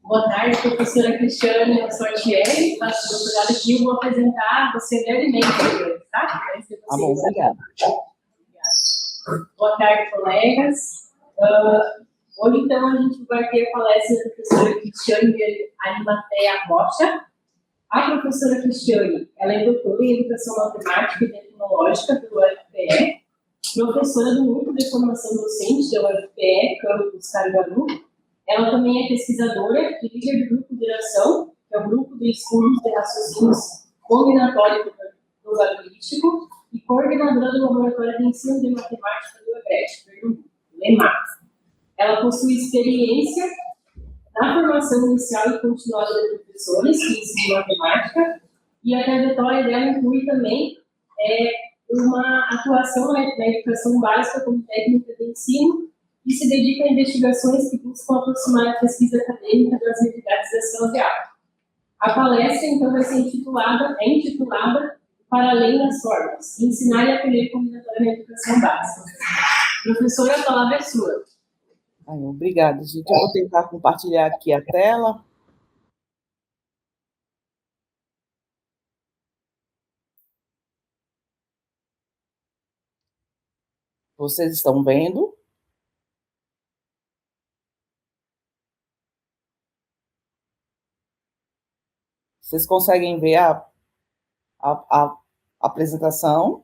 Boa tarde, professora Cristiane. Eu sou a Tiene, faço doutorado aqui. Eu vou apresentar você brevemente, tá? Tá bom, obrigada. Boa tarde, colegas. Hoje, então, a gente vai ter a palestra da professora Cristiane Arimatea Rocha. A professora Cristiane, ela é doutora em Educação Matemática e Tecnológica pelo UFPE, professora do Núcleo de Formação Docente da UFPE, Campus Caruaru. Ela também é pesquisadora e líder do grupo de ação, que é o Grupo de Estudos de Raciocínios Combinatório Probabilístico, e coordenadora do Laboratório de Ensino de Matemática do Agreste, Pernambuco, LEMAT. Ela possui experiência na formação inicial e continuada de professores que ensinam matemática, e a trajetória dela inclui também uma atuação na educação básica como técnica de ensino e se dedica a investigações que buscam aproximar a pesquisa acadêmica das atividades da sala de aula. A palestra, então, vai ser intitulada Para Além das Formas, Ensinar e Aprender Combinatória na Educação Básica. Professora, a palavra é sua. Obrigada, gente. Eu vou tentar compartilhar aqui a tela. Vocês estão vendo? Vocês conseguem ver a apresentação?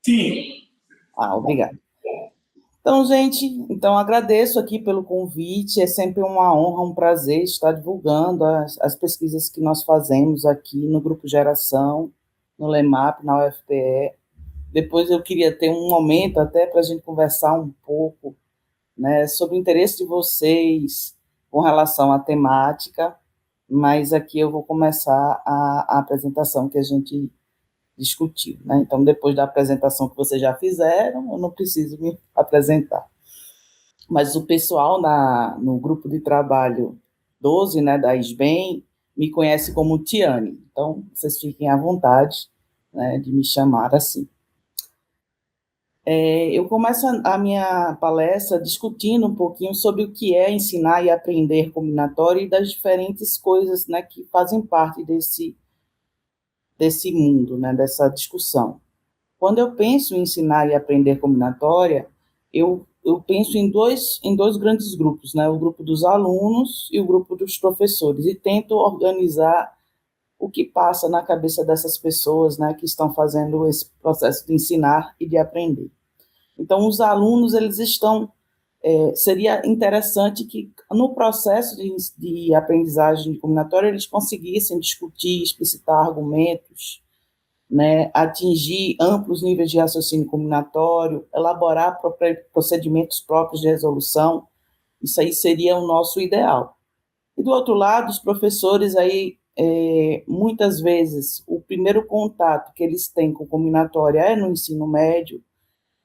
Sim. Obrigada. Então, gente, agradeço aqui pelo convite, é sempre uma honra, um prazer estar divulgando as pesquisas que nós fazemos aqui no Grupo Geração, no LEMAP, na UFPE. Depois eu queria ter um momento até para a gente conversar um pouco, né, sobre o interesse de vocês com relação à temática, mas aqui eu vou começar a apresentação que a gente discutiu, né? Então, depois da apresentação que vocês já fizeram, eu não preciso me apresentar. Mas o pessoal no grupo de trabalho 12, né, da SBEM, me conhece como Tiane. Então, vocês fiquem à vontade, né, de me chamar assim. Eu começo a minha palestra discutindo um pouquinho sobre o que é ensinar e aprender combinatório e das diferentes coisas, né, que fazem parte desse mundo, né, dessa discussão. Quando eu penso em ensinar e aprender combinatória, eu penso em dois grandes grupos, né, o grupo dos alunos e o grupo dos professores, e tento organizar o que passa na cabeça dessas pessoas, né, que estão fazendo esse processo de ensinar e de aprender. Então, os alunos, eles estão... seria interessante que, no processo de aprendizagem combinatória, eles conseguissem discutir, explicitar argumentos, né, atingir amplos níveis de raciocínio combinatório, elaborar procedimentos próprios de resolução. Isso aí seria o nosso ideal. E, do outro lado, os professores, aí, muitas vezes, o primeiro contato que eles têm com combinatória é no ensino médio.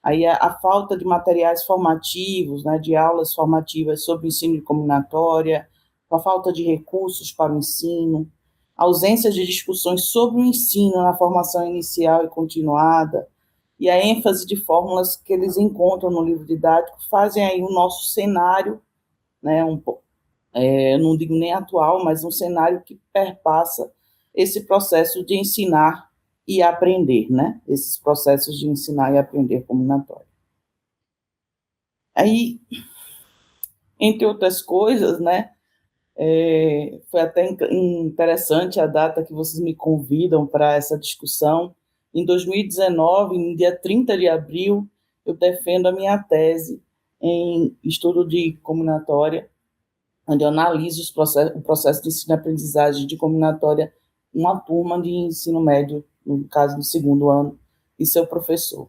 Aí a falta de materiais formativos, né, de aulas formativas sobre o ensino de combinatória, a falta de recursos para o ensino, a ausência de discussões sobre o ensino na formação inicial e continuada, e a ênfase de fórmulas que eles encontram no livro didático fazem aí o nosso cenário, né, não digo nem atual, mas um cenário que perpassa esse processo de ensinar e aprender, né? Esses processos de ensinar e aprender combinatório. Aí, entre outras coisas, né? Foi até interessante a data que vocês me convidam para essa discussão. Em 2019, no dia 30 de abril, eu defendo a minha tese em estudo de combinatória, onde eu analiso o processo de ensino e aprendizagem de combinatória uma turma de ensino médio, no caso do segundo ano, e seu professor.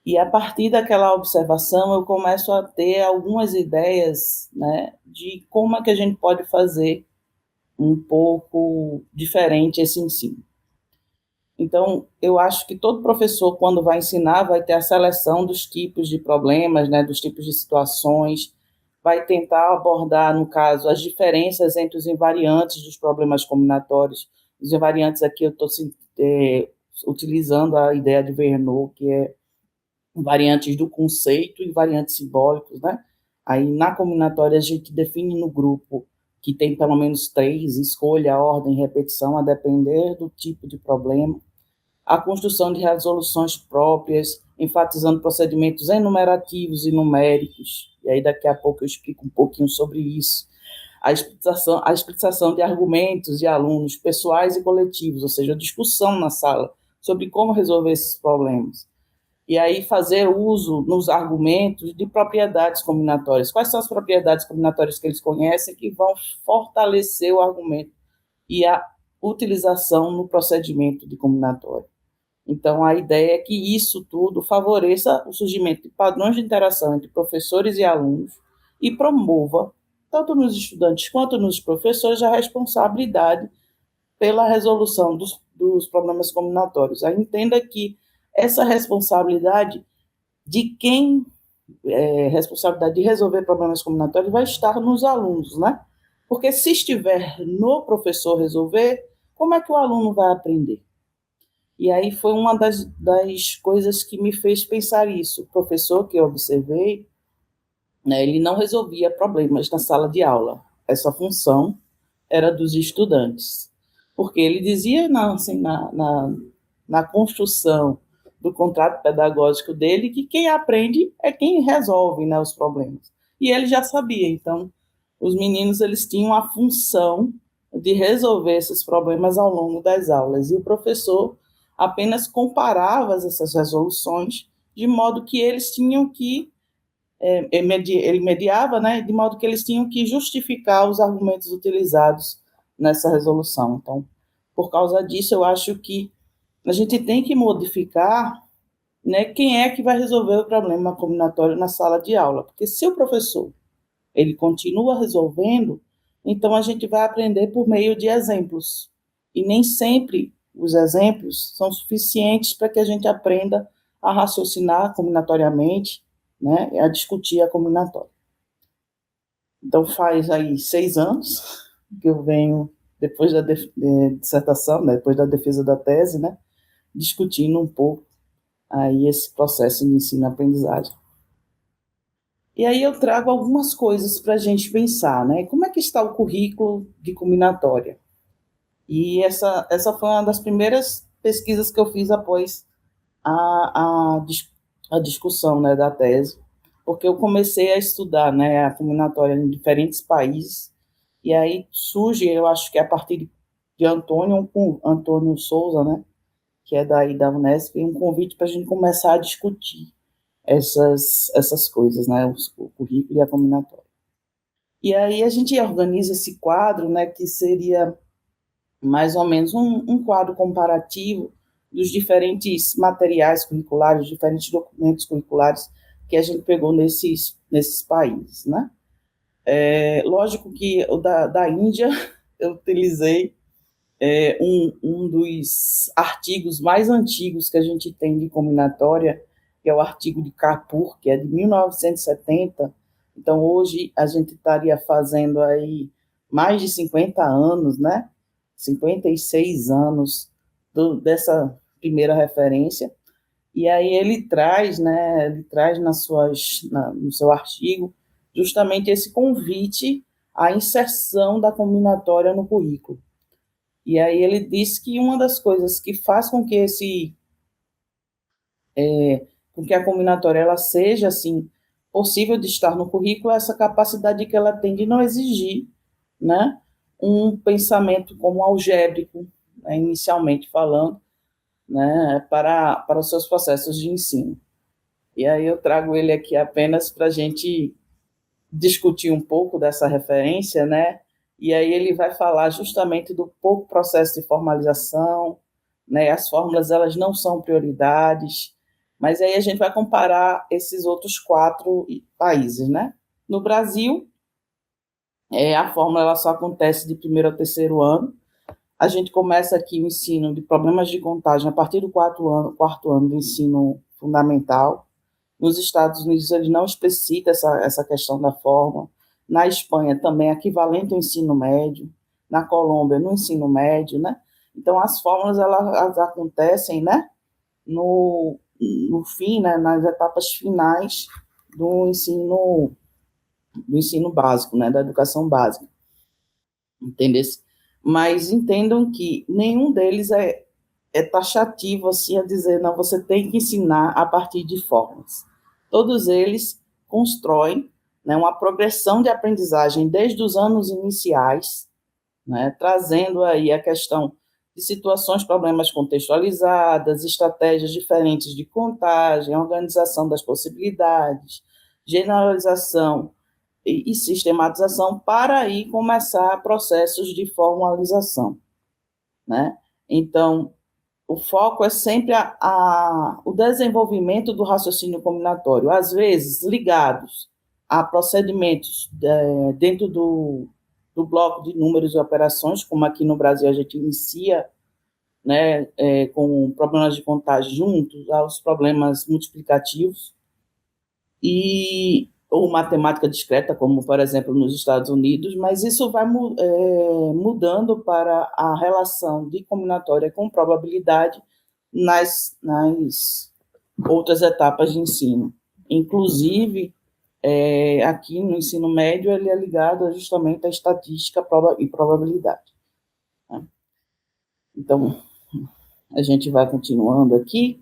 E a partir daquela observação, eu começo a ter algumas ideias, né, de como é que a gente pode fazer um pouco diferente esse ensino. Então, eu acho que todo professor, quando vai ensinar, vai ter a seleção dos tipos de problemas, né, dos tipos de situações, vai tentar abordar, no caso, as diferenças entre os invariantes dos problemas combinatórios. Os invariantes aqui eu estou utilizando a ideia de Verneau, que é variantes do conceito e variantes simbólicos, né? Aí, na combinatória, a gente define no grupo que tem pelo menos 3, escolha, ordem, repetição, a depender do tipo de problema. A construção de resoluções próprias, enfatizando procedimentos enumerativos e numéricos. E aí, daqui a pouco, eu explico um pouquinho sobre isso. A explicação de argumentos de alunos pessoais e coletivos, ou seja, a discussão na sala sobre como resolver esses problemas. E aí fazer uso nos argumentos de propriedades combinatórias. Quais são as propriedades combinatórias que eles conhecem que vão fortalecer o argumento e a utilização no procedimento de combinatório. Então, a ideia é que isso tudo favoreça o surgimento de padrões de interação entre professores e alunos e promova, tanto nos estudantes quanto nos professores, a responsabilidade pela resolução dos problemas combinatórios. Aí entenda que essa responsabilidade de quem responsabilidade de resolver problemas combinatórios vai estar nos alunos, né? Porque se estiver no professor resolver, como é que o aluno vai aprender? E aí foi uma das coisas que me fez pensar isso. O professor que eu observei, né, ele não resolvia problemas na sala de aula. Essa função era dos estudantes. Porque ele dizia, assim, na construção do contrato pedagógico dele, que quem aprende é quem resolve, né, os problemas. E ele já sabia, então, os meninos eles tinham a função de resolver esses problemas ao longo das aulas, e o professor apenas comparava essas resoluções, de modo que eles tinham que, ele mediava, né, de modo que eles tinham que justificar os argumentos utilizados nessa resolução. Então, por causa disso, eu acho que a gente tem que modificar, né, quem é que vai resolver o problema combinatório na sala de aula, porque se o professor ele continua resolvendo, então a gente vai aprender por meio de exemplos, e nem sempre os exemplos são suficientes para que a gente aprenda a raciocinar combinatoriamente, né, a discutir a combinatória. Então faz aí 6 anos que eu venho, depois da dissertação, né, depois da defesa da tese, né, discutindo um pouco aí esse processo de ensino-aprendizagem. E aí eu trago algumas coisas para a gente pensar, né? Como é que está o currículo de combinatória? E essa foi uma das primeiras pesquisas que eu fiz após a discussão, né, da tese, porque eu comecei a estudar, né, a combinatória em diferentes países, e aí surge, eu acho que a partir de Antônio Souza, né, que é daí da Unesp, um convite para a gente começar a discutir essas coisas, né, o currículo e a combinatória. E aí a gente organiza esse quadro, né, que seria mais ou menos um quadro comparativo dos diferentes materiais curriculares, diferentes documentos curriculares que a gente pegou nesses países, né. Lógico que o da Índia eu utilizei um dos artigos mais antigos que a gente tem de combinatória, que é o artigo de Kapoor, que é de 1970. Então, hoje, a gente estaria fazendo aí mais de 50 anos, né? 56 anos dessa primeira referência. E aí ele traz, né? Ele traz no seu artigo justamente esse convite à inserção da combinatória no currículo. E aí ele diz que uma das coisas que faz com que com que a combinatória ela seja assim possível de estar no currículo é essa capacidade que ela tem de não exigir, né, um pensamento como algébrico, né, inicialmente falando, né, para os seus processos de ensino. E aí eu trago ele aqui apenas para a gente discutir um pouco dessa referência, né? E aí ele vai falar justamente do pouco processo de formalização, né? As fórmulas elas não são prioridades, mas aí a gente vai comparar esses outros 4 países, né? No Brasil, a fórmula ela só acontece de primeiro ao terceiro ano. A gente começa aqui o ensino de problemas de contagem a partir do quarto ano do ensino fundamental. Nos Estados Unidos, ele não explicita essa questão da fórmula. Na Espanha, também é equivalente ao ensino médio. Na Colômbia, no ensino médio, né? Então, as fórmulas, elas acontecem, né? No fim, né? Nas etapas finais do ensino do ensino básico, né, da educação básica, entendeu? Mas entendam que nenhum deles é taxativo assim a dizer, não, você tem que ensinar a partir de formas. Todos eles constroem, né, uma progressão de aprendizagem desde os anos iniciais, né, trazendo aí a questão de situações, problemas contextualizadas, estratégias diferentes de contagem, organização das possibilidades, generalização e sistematização para aí começar processos de formalização, né? Então, o foco é sempre o desenvolvimento do raciocínio combinatório, às vezes ligados a procedimentos dentro do bloco de números e operações, como aqui no Brasil a gente inicia, né, com problemas de contagem juntos aos problemas multiplicativos, ou matemática discreta, como, por exemplo, nos Estados Unidos, mas isso vai mudando para a relação de combinatória com probabilidade nas outras etapas de ensino. Inclusive, aqui no ensino médio, ele é ligado justamente à estatística e probabilidade, né? Então, a gente vai continuando aqui.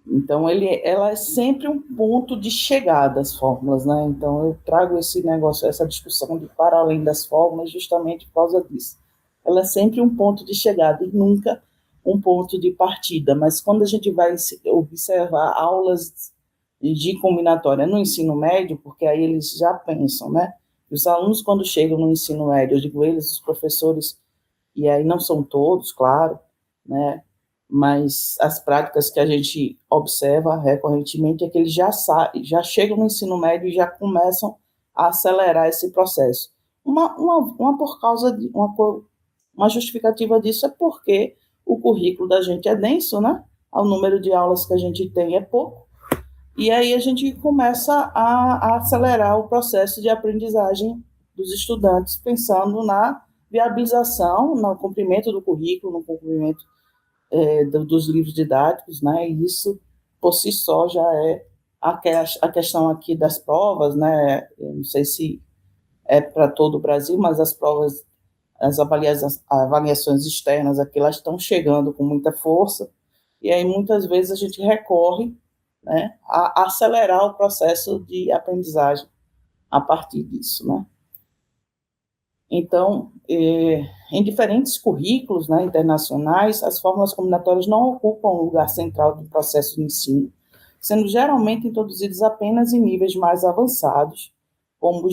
Então, ela é sempre um ponto de chegada às fórmulas, né? Então, eu trago esse negócio, essa discussão de para além das fórmulas, justamente por causa disso. Ela é sempre um ponto de chegada e nunca um ponto de partida. Mas quando a gente vai observar aulas de combinatória no ensino médio, porque aí eles já pensam, né? Os alunos, quando chegam no ensino médio, eu digo eles, os professores, e aí não são todos, claro, né? Mas as práticas que a gente observa recorrentemente é que eles já chegam no ensino médio e já começam a acelerar esse processo. Uma por causa de uma justificativa disso é porque o currículo da gente é denso, né? O número de aulas que a gente tem é pouco, e aí a gente começa a acelerar o processo de aprendizagem dos estudantes, pensando na viabilização, no cumprimento do currículo, no cumprimento dos livros didáticos, né? E isso, por si só, já é a questão aqui das provas, né? Eu não sei se é para todo o Brasil, mas as provas, as avaliações externas aqui, elas estão chegando com muita força, e aí muitas vezes a gente recorre, né, a acelerar o processo de aprendizagem a partir disso, né? Então, em diferentes currículos, né, internacionais, as fórmulas combinatórias não ocupam um lugar central do processo de ensino, sendo geralmente introduzidas apenas em níveis mais avançados, como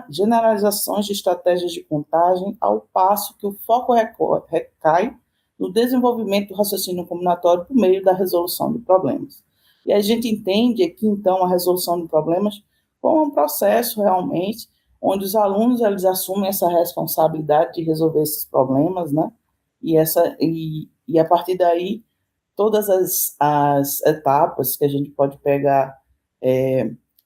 generalizações de estratégias de contagem, ao passo que o foco recai no desenvolvimento do raciocínio combinatório por meio da resolução de problemas. E a gente entende aqui, então, a resolução de problemas como um processo realmente onde os alunos eles assumem essa responsabilidade de resolver esses problemas, né? E a partir daí todas as etapas que a gente pode pegar,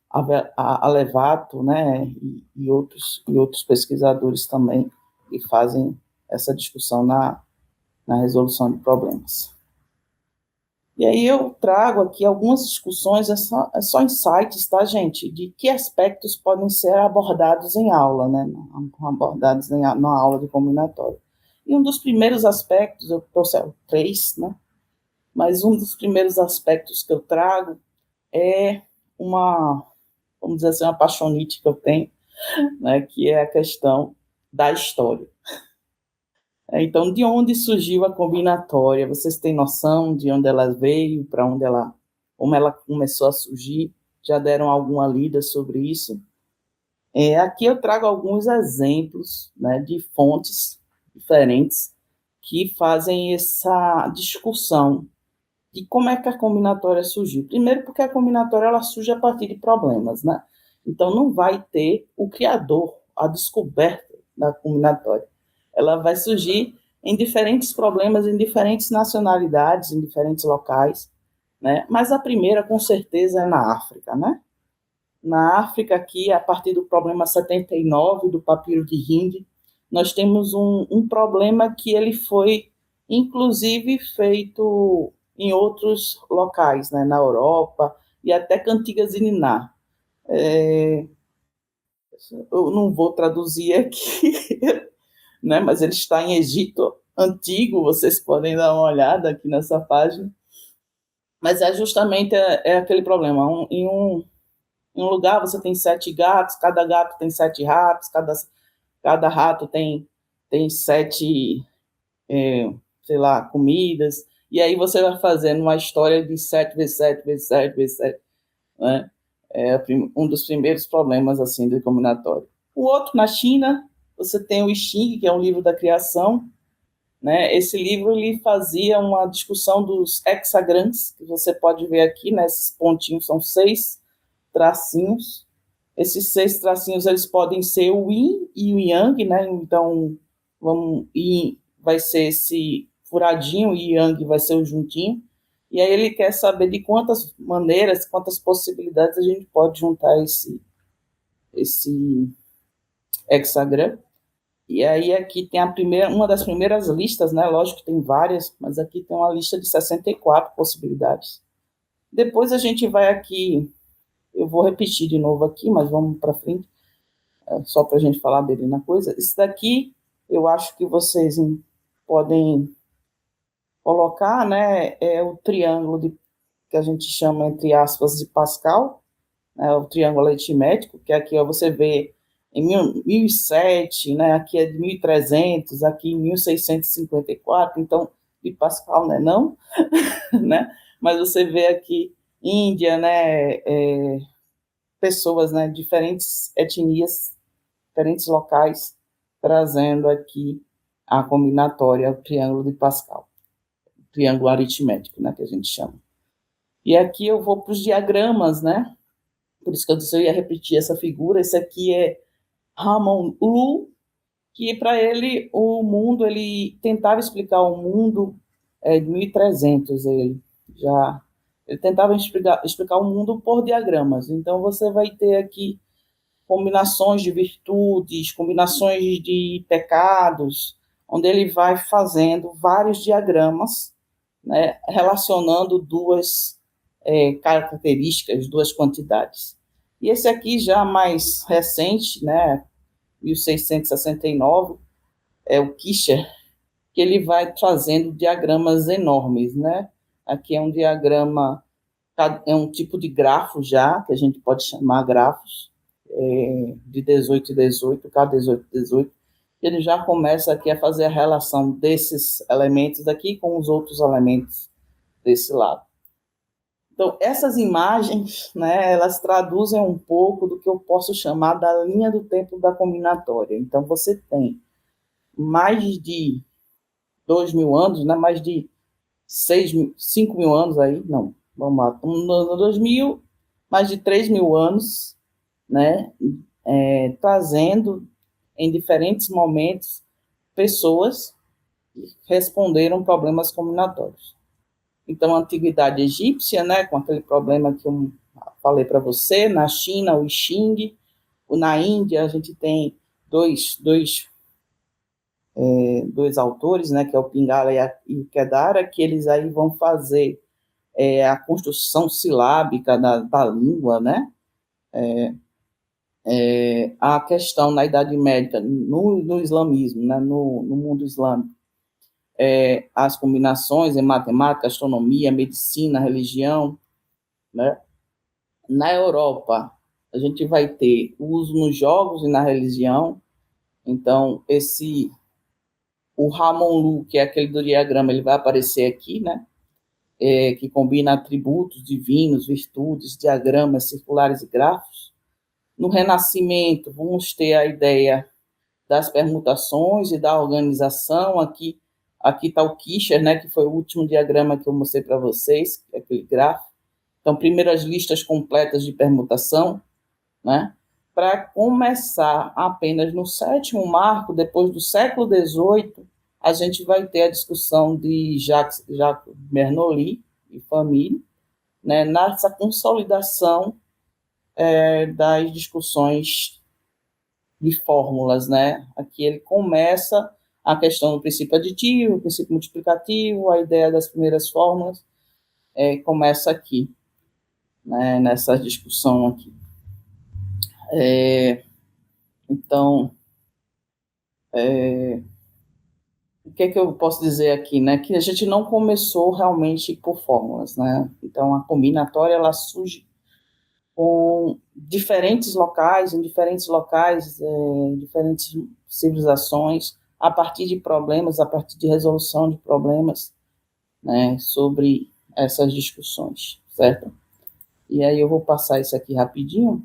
a Levato, né? E outros pesquisadores também que fazem essa discussão na resolução de problemas. E aí eu trago aqui algumas discussões, é só insights, tá, gente? De que aspectos podem ser abordados em aula, né? Abordados na aula de combinatório. E um dos primeiros aspectos, eu trouxe 3, né? Mas um dos primeiros aspectos que eu trago é vamos dizer assim, uma paixonite que eu tenho, né? Que é a questão da história. Então, de onde surgiu a combinatória? Vocês têm noção de onde ela veio, para onde como ela começou a surgir? Já deram alguma lida sobre isso? Aqui eu trago alguns exemplos, né, de fontes diferentes que fazem essa discussão de como é que a combinatória surgiu. Primeiro, porque a combinatória ela surge a partir de problemas, né? Então, não vai ter o criador, a descoberta da combinatória. Ela vai surgir em diferentes problemas, em diferentes nacionalidades, em diferentes locais, né? Mas a primeira, com certeza, é na África, né? Na África, aqui, a partir do problema 79 do papiro de Hind, nós temos um problema que ele foi, inclusive, feito em outros locais, né? Na Europa e até Cantigas e Niná. Eu não vou traduzir aqui, né, mas ele está em Egito Antigo, vocês podem dar uma olhada aqui nessa página. Mas é justamente aquele problema. Em um lugar você tem 7 gatos, cada gato tem 7 ratos, cada rato tem 7, sei lá, comidas. E aí você vai fazendo uma história de 7 vezes 7 vezes 7 vezes 7, né? É um dos primeiros problemas assim do combinatório. O outro, na China, você tem o I Ching, que é um livro da criação, né? Esse livro ele fazia uma discussão dos hexagrams, que você pode ver aqui, né? Esses pontinhos são 6 tracinhos. Esses 6 tracinhos eles podem ser o yin e o yang, né? Então, yin vai ser esse furadinho e yang vai ser o juntinho. E aí ele quer saber de quantas maneiras, quantas possibilidades a gente pode juntar esse hexagrama. E aí aqui tem uma das primeiras listas, né? Lógico que tem várias, mas aqui tem uma lista de 64 possibilidades. Depois a gente vai aqui, eu vou repetir de novo aqui, mas vamos para frente, só para a gente falar dele na coisa. Esse daqui, eu acho que vocês podem colocar, né? É o triângulo que a gente chama, entre aspas, de Pascal, né, o triângulo aritmético, que aqui ó, você vê em 1007, né, aqui é de 1300, aqui em 1654, então, de Pascal, né, não, né, mas você vê aqui Índia, né, pessoas, né, diferentes etnias, diferentes locais, trazendo aqui a combinatória, o triângulo de Pascal, o triângulo aritmético, né, que a gente chama. E aqui eu vou para os diagramas, né, por isso que eu disse eu ia repetir essa figura. Esse aqui é Ramon Llull, que para ele o mundo, ele tentava explicar o mundo de 1300, ele tentava explicar o mundo por diagramas. Então você vai ter aqui combinações de virtudes, combinações de pecados, onde ele vai fazendo vários diagramas, né, relacionando duas características, duas quantidades. E esse aqui já mais recente, né, 1669, é o Kircher, que ele vai trazendo diagramas enormes, né? Aqui é um diagrama, é um tipo de grafo já, que a gente pode chamar grafos, de 18 e 18, K18 e 18, ele já começa aqui a fazer a relação desses elementos daqui com os outros elementos desse lado. Então, essas imagens, né, elas traduzem um pouco do que eu posso chamar da linha do tempo da combinatória. Então, você tem mais de 2.000 anos, né, mais de 5.000 anos aí, não, vamos lá, no 2000, mais de 3.000 anos, né, trazendo em diferentes momentos pessoas que responderam problemas combinatórios. Então, a antiguidade egípcia, né, com aquele problema que eu falei para você, na China, o I Ching, na Índia, a gente tem dois autores, né, que é o Pingala e o Kedara, que eles aí vão fazer a construção silábica da língua, né, a questão na Idade Média, no islamismo, né, no mundo islâmico, as combinações em matemática, astronomia, medicina, religião, né? Na Europa, a gente vai ter o uso nos jogos e na religião. Então, o Ramon Llull, que é aquele do diagrama, ele vai aparecer aqui, né? Que combina atributos divinos, virtudes, diagramas circulares e grafos. No Renascimento, vamos ter a ideia das permutações e da organização. Aqui está o Kircher, né, que foi o último diagrama que eu mostrei para vocês, que é aquele gráfico. Então, primeiro as listas completas de permutação, né, para começar apenas no sétimo marco, depois do século XVIII, a gente vai ter a discussão de Jacques Bernoulli e família, né, nessa consolidação das discussões de fórmulas, né? Aqui ele começa a questão do princípio aditivo, princípio multiplicativo, a ideia das primeiras fórmulas, começa aqui, né, nessa discussão aqui. Então, o que é que eu posso dizer aqui, né? Que a gente não começou realmente por fórmulas, né? Então, a combinatória, ela surge com diferentes locais, em diferentes locais, diferentes civilizações, a partir de problemas, a partir de resolução de problemas, né? Sobre essas discussões, certo? E aí eu vou passar isso aqui rapidinho.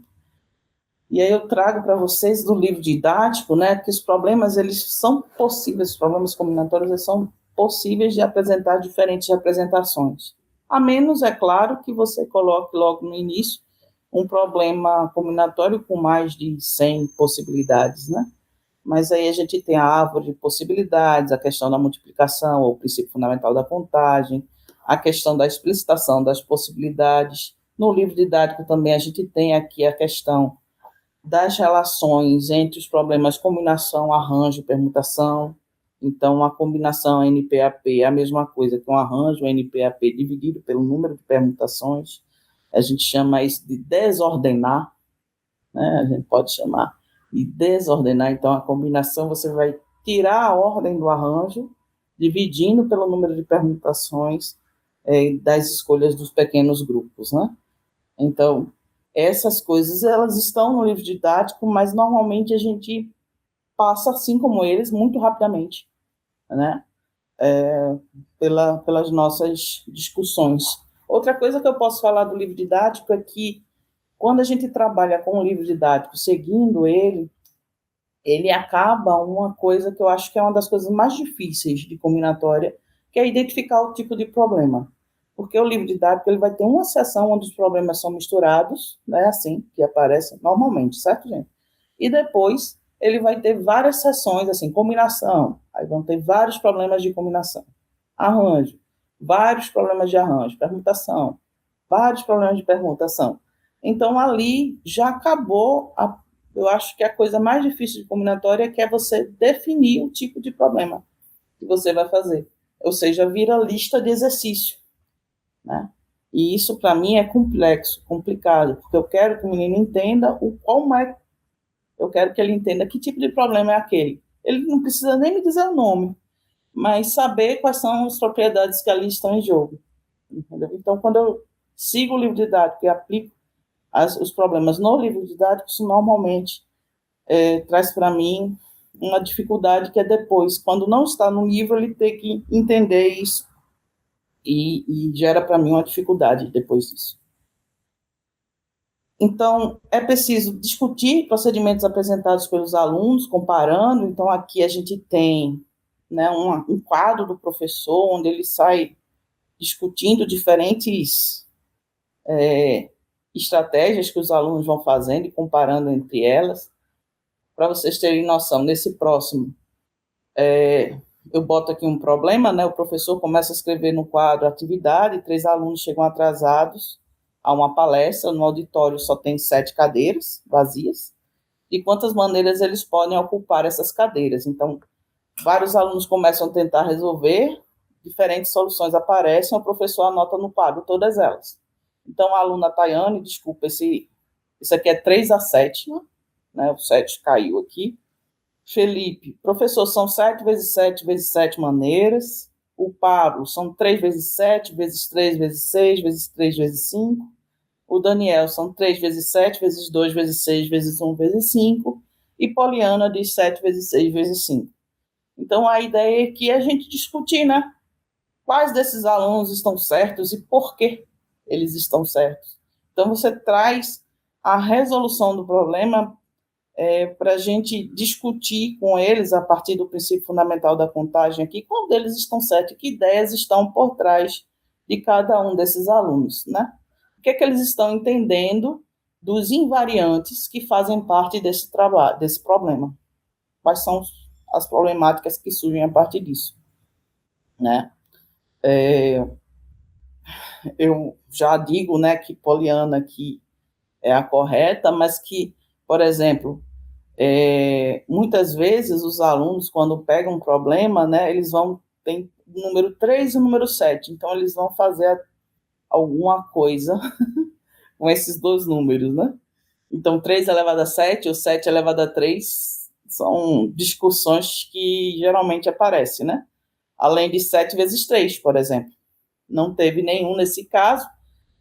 E aí eu trago para vocês do livro didático, né, que os problemas, eles são possíveis, os problemas combinatórios, eles são possíveis de apresentar diferentes representações. A menos, é claro, que você coloque logo no início um problema combinatório com mais de 100 possibilidades, né? Mas aí a gente tem a árvore de possibilidades, a questão da multiplicação, ou o princípio fundamental da contagem, a questão da explicitação das possibilidades. No livro didático também a gente tem aqui a questão das relações entre os problemas combinação, arranjo, permutação. Então, a combinação NPAP é a mesma coisa que um arranjo NPAP dividido pelo número de permutações. A gente chama isso de desordenar, né? A gente pode chamar de desordenar. Então, a combinação, você vai tirar a ordem do arranjo, dividindo pelo número de permutações das escolhas dos pequenos grupos, né? Então, essas coisas, elas estão no livro didático, mas normalmente a gente passa, assim como eles, muito rapidamente, né? Pelas nossas discussões. Outra coisa que eu posso falar do livro didático é que, quando a gente trabalha com o livro didático, seguindo ele acaba uma coisa que eu acho que é uma das coisas mais difíceis de combinatória, que é identificar o tipo de problema. Porque o livro didático, ele vai ter uma seção onde os problemas são misturados, né, assim, que aparece normalmente, certo, gente? E depois ele vai ter várias seções, assim, combinação, aí vão ter vários problemas de combinação. Arranjo, vários problemas de arranjo. Permutação, vários problemas de permutação. Então, ali já acabou eu acho que a coisa mais difícil de combinatória é que é você definir o tipo de problema que você vai fazer. Ou seja, vira lista de exercício, né? E isso, para mim, é complexo, complicado, porque eu quero que o menino entenda eu quero que ele entenda que tipo de problema é aquele. Ele não precisa nem me dizer o nome, mas saber quais são as propriedades que ali estão em jogo. Entendeu? Então, quando eu sigo o livro didático e aplico os problemas no livro didático, isso normalmente traz para mim uma dificuldade que é depois, quando não está no livro, ele ter que entender isso e gera para mim uma dificuldade depois disso. Então, é preciso discutir procedimentos apresentados pelos alunos, comparando. Então, aqui a gente tem, né, um quadro do professor, onde ele sai discutindo diferentes estratégias que os alunos vão fazendo e comparando entre elas. Para vocês terem noção, nesse próximo, eu boto aqui um problema, né? O professor começa a escrever no quadro atividade, 3 alunos chegam atrasados a uma palestra, no auditório só tem 7 cadeiras vazias, de quantas maneiras eles podem ocupar essas cadeiras. Então, vários alunos começam a tentar resolver, diferentes soluções aparecem, o professor anota no quadro todas elas. Então, a aluna Tayane, desculpa, isso aqui é 3 a 7, né? O 7 caiu aqui. Felipe, professor, são 7 vezes 7 vezes 7 maneiras. O Pablo, são 3 vezes 7 vezes 3 vezes 6 vezes 3 vezes 5. O Daniel, são 3 vezes 7 vezes 2 vezes 6 vezes 1 vezes 5. E Poliana diz 7 vezes 6 vezes 5. Então, a ideia é que a gente discutir, né? Quais desses alunos estão certos e por que eles estão certos. Então, você traz a resolução do problema para a gente discutir com eles, a partir do princípio fundamental da contagem aqui, qual deles estão certos, que ideias estão por trás de cada um desses alunos, né? O que é que eles estão entendendo dos invariantes que fazem parte desse trabalho, desse problema? Quais são as problemáticas que surgem a partir disso, né? Eu já digo, né, que Poliana aqui é a correta, mas que, por exemplo, muitas vezes os alunos, quando pegam um problema, né, eles tem o número 3 e o número 7, então eles vão fazer alguma coisa com esses 2 números, né? Então, 3 elevado a 7 ou 7 elevado a 3 são discussões que geralmente aparecem, né? Além de 7 vezes 3, por exemplo. Não teve nenhum nesse caso,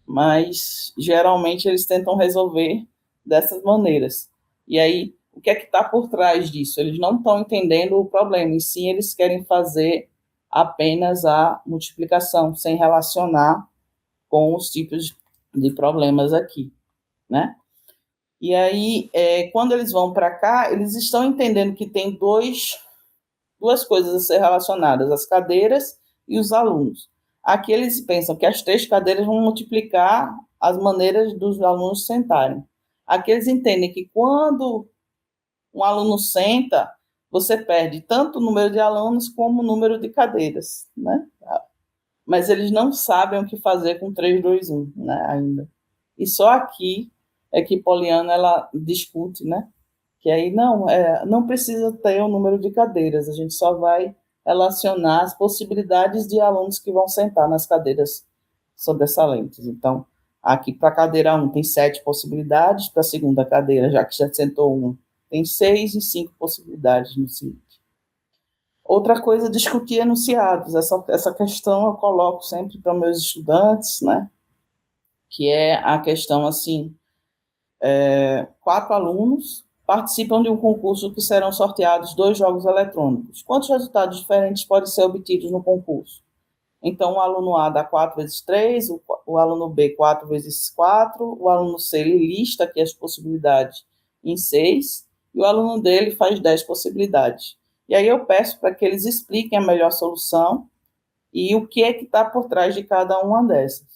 mas geralmente eles tentam resolver dessas maneiras. E aí, o que é que está por trás disso? Eles não estão entendendo o problema, e sim eles querem fazer apenas a multiplicação, sem relacionar com os tipos de problemas aqui, né? E aí, quando eles vão para cá, eles estão entendendo que tem duas coisas a ser relacionadas, as cadeiras e os alunos. Aqui eles pensam que as 3 cadeiras vão multiplicar as maneiras dos alunos sentarem. Aqui eles entendem que quando um aluno senta, você perde tanto o número de alunos como o número de cadeiras, né? Mas eles não sabem o que fazer com 3, 2, 1, né, ainda. E só aqui é que Poliana ela discute, né? Que aí não precisa ter o número de cadeiras, a gente só vai relacionar as possibilidades de alunos que vão sentar nas cadeiras sobressalentes. Então, aqui para a cadeira 1 tem 7 possibilidades, para a segunda cadeira, já que já sentou 1, tem 6 e 5 possibilidades no seguinte. Outra coisa, discutir enunciados. Essa questão eu coloco sempre para meus estudantes, né? Que é a questão assim, 4 alunos participam de um concurso que serão sorteados 2 jogos eletrônicos. Quantos resultados diferentes podem ser obtidos no concurso? Então, o aluno A dá 4 vezes 3, o aluno B 4 vezes 4, o aluno C ele lista aqui as possibilidades em 6, e o aluno D ele faz 10 possibilidades. E aí eu peço para que eles expliquem a melhor solução e o que é que está por trás de cada uma dessas.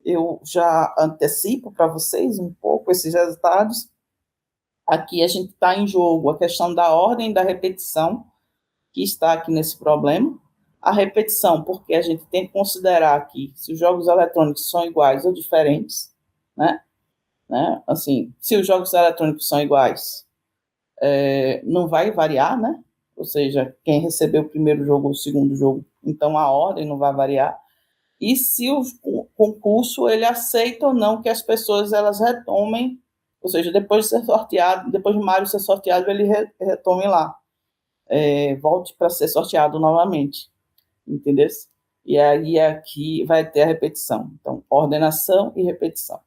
Eu já antecipo para vocês um pouco esses resultados. Aqui a gente está em jogo a questão da ordem da repetição, que está aqui nesse problema. A repetição, porque a gente tem que considerar aqui se os jogos eletrônicos são iguais ou diferentes, né? Assim, se os jogos eletrônicos são iguais, não vai variar, né? Ou seja, quem recebeu o primeiro jogo ou o segundo jogo, então a ordem não vai variar. E se o concurso ele aceita ou não que as pessoas elas retomem, ou seja, depois de ser sorteado, depois de Mário ser sorteado, ele retome lá, volte para ser sorteado novamente, entendeu? E aí aqui vai ter a repetição. Então, ordenação e repetição.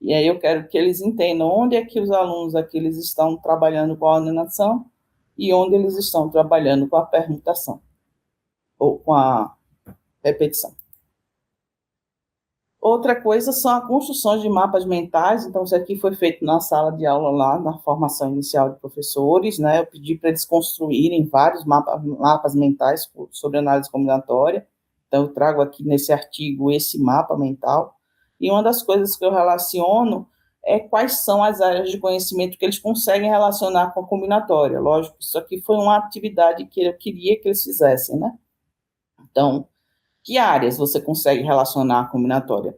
E aí eu quero que eles entendam onde é que os alunos aqui eles estão trabalhando com a ordenação e onde eles estão trabalhando com a permutação ou com a repetição. Outra coisa são as construções de mapas mentais. Então, isso aqui foi feito na sala de aula lá, na formação inicial de professores, né? Eu pedi para eles construírem vários mapas mentais sobre análise combinatória. Então, eu trago aqui nesse artigo esse mapa mental. E uma das coisas que eu relaciono é quais são as áreas de conhecimento que eles conseguem relacionar com a combinatória. Lógico, isso aqui foi uma atividade que eu queria que eles fizessem, né? Então, que áreas você consegue relacionar a combinatória?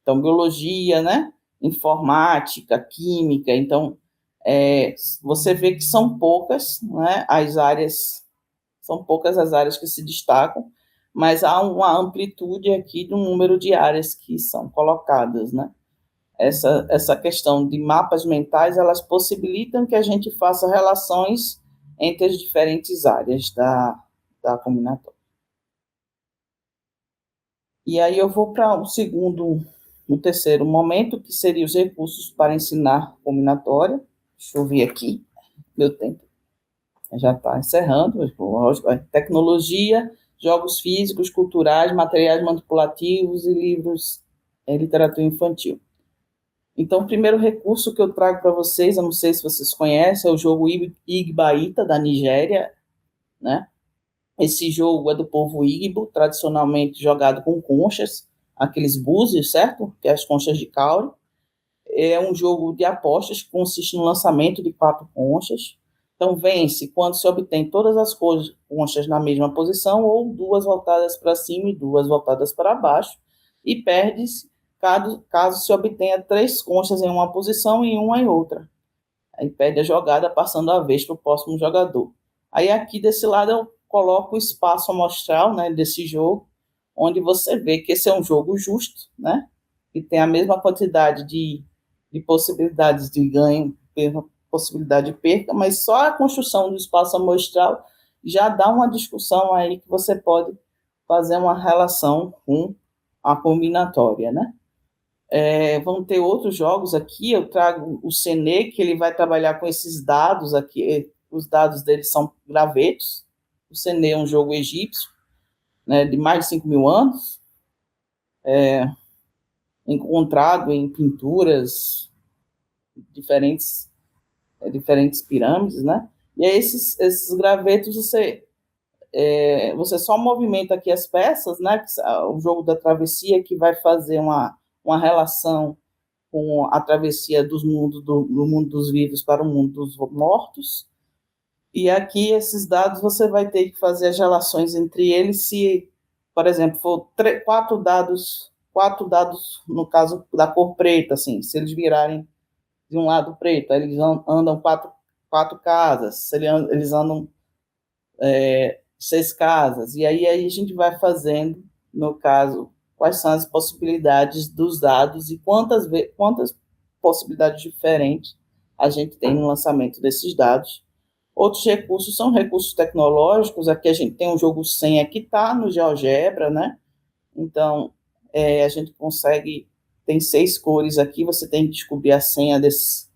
Então, biologia, né? Informática, química. Então, você vê que são poucas, né? São poucas as áreas que se destacam, mas há uma amplitude aqui do número de áreas que são colocadas, né? Essa questão de mapas mentais, elas possibilitam que a gente faça relações entre as diferentes áreas da combinatória. E aí eu vou para o terceiro momento, que seria os recursos para ensinar combinatória. Deixa eu ver aqui, meu tempo já está encerrando. Tecnologia, jogos físicos, culturais, materiais manipulativos e livros em literatura infantil. Então, o primeiro recurso que eu trago para vocês, eu não sei se vocês conhecem, é o jogo Igbaita, da Nigéria, né? Esse jogo é do povo Igbo, tradicionalmente jogado com conchas, aqueles búzios, certo? Que é as conchas de caule. É um jogo de apostas que consiste no lançamento de 4 conchas. Então, vence quando se obtém todas as conchas na mesma posição ou 2 voltadas para cima e 2 voltadas para baixo. E perde-se caso se obtenha 3 conchas em uma posição e uma em outra. Aí perde a jogada, passando a vez para o próximo jogador. Aí aqui desse lado eu coloco o espaço amostral, né, desse jogo, onde você vê que esse é um jogo justo, né, que tem a mesma quantidade de de possibilidades de ganho, possibilidade de perca, mas só a construção do espaço amostral já dá uma discussão aí que você pode fazer uma relação com a combinatória, né? Vão ter outros jogos aqui, eu trago o Cene, que ele vai trabalhar com esses dados aqui, os dados dele são gravetos. O Cene é um jogo egípcio, né, de mais de 5 mil anos, encontrado em pinturas diferentes, diferentes pirâmides, né? E aí esses gravetos você só movimenta aqui as peças, né? O jogo da travessia que vai fazer uma relação com a travessia dos mundos do mundo dos vivos para o mundo dos mortos. E aqui esses dados você vai ter que fazer as relações entre eles se, por exemplo, for quatro dados no caso da cor preta, assim, se eles virarem de um lado preto, aí eles andam quatro casas, se eles andam 6 casas, e aí a gente vai fazendo, no caso, quais são as possibilidades dos dados e quantas possibilidades diferentes a gente tem no lançamento desses dados. Outros recursos são recursos tecnológicos, aqui a gente tem um jogo senha que está no GeoGebra, né? Então, a gente consegue, tem 6 cores aqui, você tem que descobrir a senha desse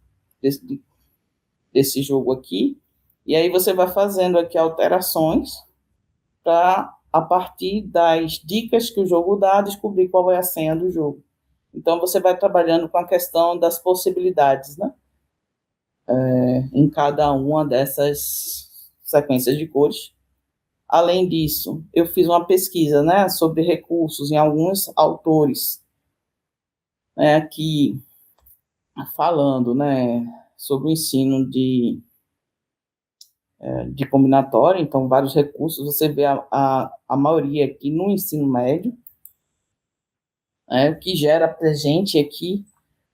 jogo aqui, e aí você vai fazendo aqui alterações para, a partir das dicas que o jogo dá, descobrir qual é a senha do jogo. Então, você vai trabalhando com a questão das possibilidades, né? Em cada uma dessas sequências de cores. Além disso, eu fiz uma pesquisa, né, sobre recursos em alguns autores, né, aqui falando, né, sobre o ensino de combinatória, então vários recursos, você vê a maioria aqui no ensino médio, o que gera para a gente aqui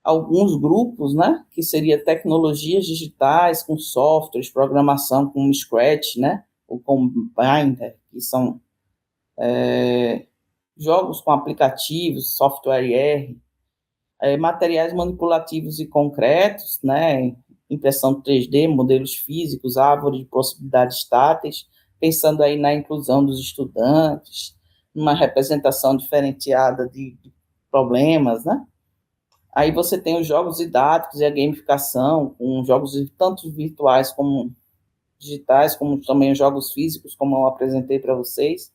alguns grupos, né, que seria tecnologias digitais com softwares, programação com Scratch, né, ou com Binder, que são jogos com aplicativos, software R, materiais manipulativos e concretos, né, impressão 3D, modelos físicos, árvore de possibilidades táteis, pensando aí na inclusão dos estudantes, numa representação diferenciada de problemas, né? Aí você tem os jogos didáticos e a gamificação, com jogos tanto virtuais como digitais, como também os jogos físicos, como eu apresentei para vocês.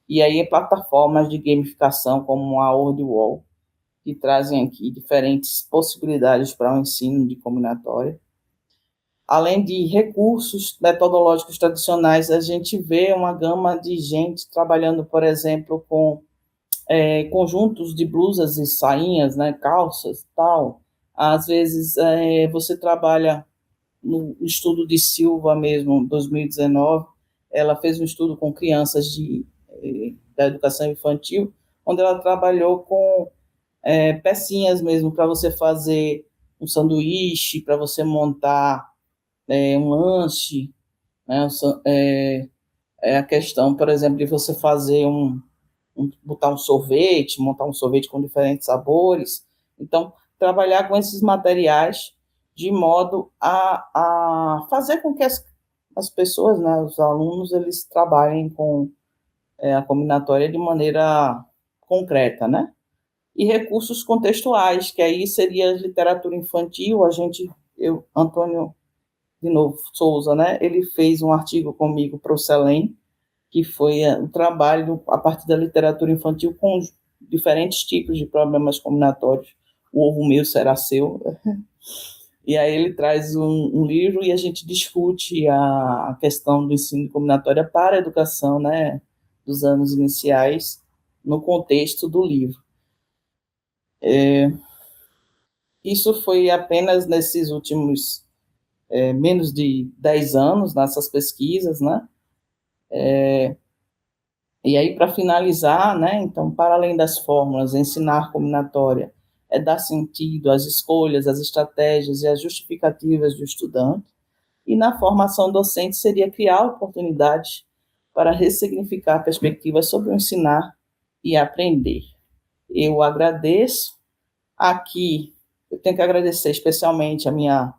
E aí plataformas de gamificação como a WordWall, que trazem aqui diferentes possibilidades para o ensino de combinatória. Além de recursos metodológicos tradicionais, a gente vê uma gama de gente trabalhando, por exemplo, com conjuntos de blusas e sainhas, né, calças, tal. Às vezes você trabalha no estudo de Silva mesmo, 2019, ela fez um estudo com crianças da educação infantil, onde ela trabalhou com pecinhas mesmo para você fazer um sanduíche, para você montar um lanche, né, a questão, por exemplo, de você fazer botar um sorvete, montar um sorvete com diferentes sabores. Então, trabalhar com esses materiais de modo a fazer com que as pessoas, né, os alunos, eles trabalhem com a combinatória de maneira concreta, né? E recursos contextuais, que aí seria literatura infantil, Antônio, de novo, Souza, né? Ele fez um artigo comigo para o CELEM, que foi o trabalho a partir da literatura infantil com diferentes tipos de problemas combinatórios. O ovo meu será seu. E aí ele traz um livro e a gente discute a questão do ensino combinatória para a educação, né, dos anos iniciais, no contexto do livro. Isso foi apenas nesses últimos menos de 10 anos, nessas pesquisas, né? E aí, para finalizar, né, então, para além das fórmulas, ensinar combinatória é dar sentido às escolhas, às estratégias e às justificativas do estudante, e na formação docente seria criar oportunidades para ressignificar perspectivas sobre o ensinar e aprender. Eu agradeço. Aqui Eu tenho que agradecer especialmente a minha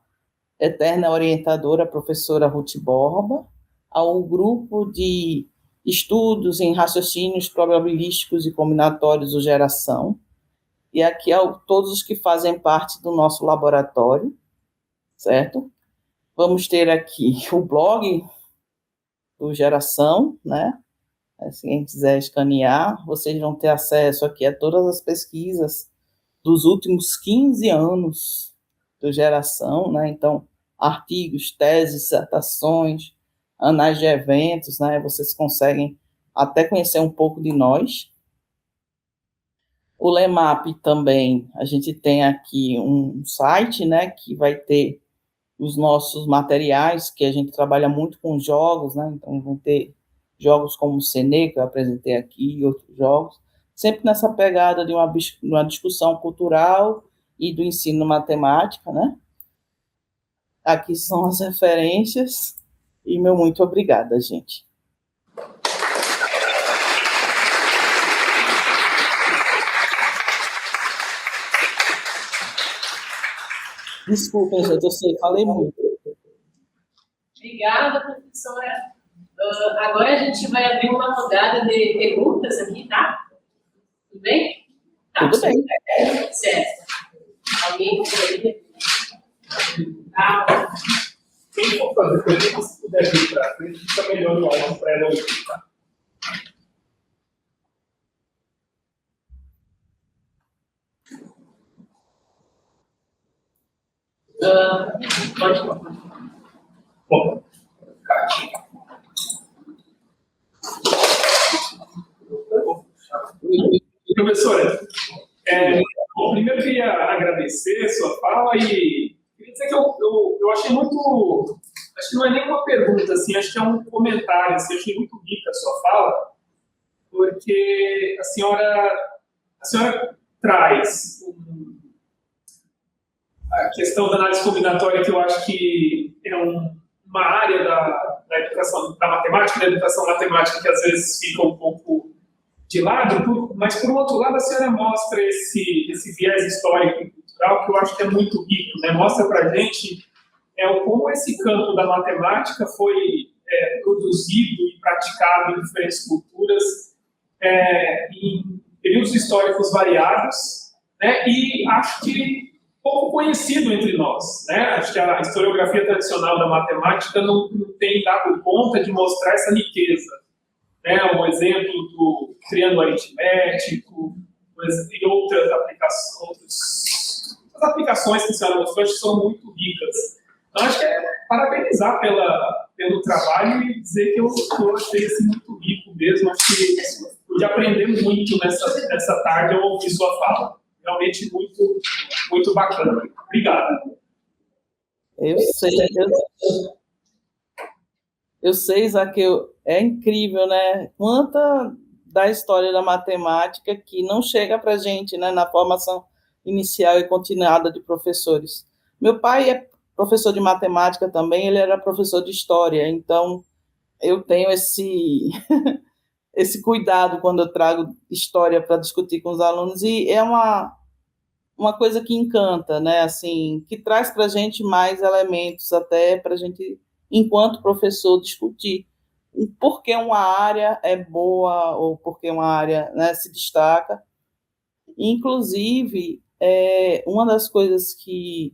eterna orientadora, a professora Ruth Borba, ao grupo de estudos em raciocínios probabilísticos e combinatórios do Geração, e aqui a todos os que fazem parte do nosso laboratório, certo? Vamos ter aqui o blog do Geração, né? Se quem quiser escanear, vocês vão ter acesso aqui a todas as pesquisas dos últimos 15 anos do Geração, né? Então, artigos, teses, dissertações, anais de eventos, né? Vocês conseguem até conhecer um pouco de nós. O LEMAP também, a gente tem aqui um site, né, que vai ter os nossos materiais, que a gente trabalha muito com jogos, né? Então vão ter jogos como o Sene, que eu apresentei aqui, e outros jogos, sempre nessa pegada de uma discussão cultural e do ensino matemática, né? Aqui são as referências, e meu muito obrigada, gente. Desculpem, gente, eu sei, falei muito. Obrigada, professora. Agora a gente vai abrir uma rodada de perguntas aqui, tá? Tudo bem? Tá, tudo bem. Certo. Alguém quer tá. Quem for fazer perguntas, se puder vir para frente, fica melhor no áudio para ela ouvir, tá? Pode. Bom, professora, primeiro eu queria agradecer a sua fala e queria dizer que eu achei muito, acho que não é nem uma pergunta, assim, acho que é um comentário, assim, eu achei muito rica a sua fala, porque a senhora traz a questão da análise combinatória, que eu acho que é uma área da educação, da matemática, da educação matemática, que às vezes fica um pouco de lado, mas, por um outro lado, a senhora mostra esse viés histórico e cultural que eu acho que é muito rico, né? Mostra para a gente como esse campo da matemática foi produzido e praticado em diferentes culturas, em períodos históricos variados, né? E acho que pouco conhecido entre nós, né? Acho que a historiografia tradicional da matemática não tem dado conta de mostrar essa riqueza, né? Um exemplo do triângulo aritmético e outras aplicações que a senhora mostrou, acho que são muito ricas. Então, acho que parabenizar pelo trabalho e dizer que eu achei assim, muito rico mesmo. Acho que pude aprender muito nessa tarde ao ouvir sua fala. Realmente muito, muito bacana. Obrigado. Eu sei, Isaac, é incrível, né? Quanta da história da matemática que não chega para a gente, né, na formação inicial e continuada de professores. Meu pai é professor de matemática também, ele era professor de história, então eu tenho esse cuidado quando eu trago história para discutir com os alunos, e é uma coisa que encanta, né? Assim, que traz para a gente mais elementos até para a gente, enquanto professor, discutir por que uma área é boa ou por que uma área, né, se destaca. Inclusive, uma das coisas que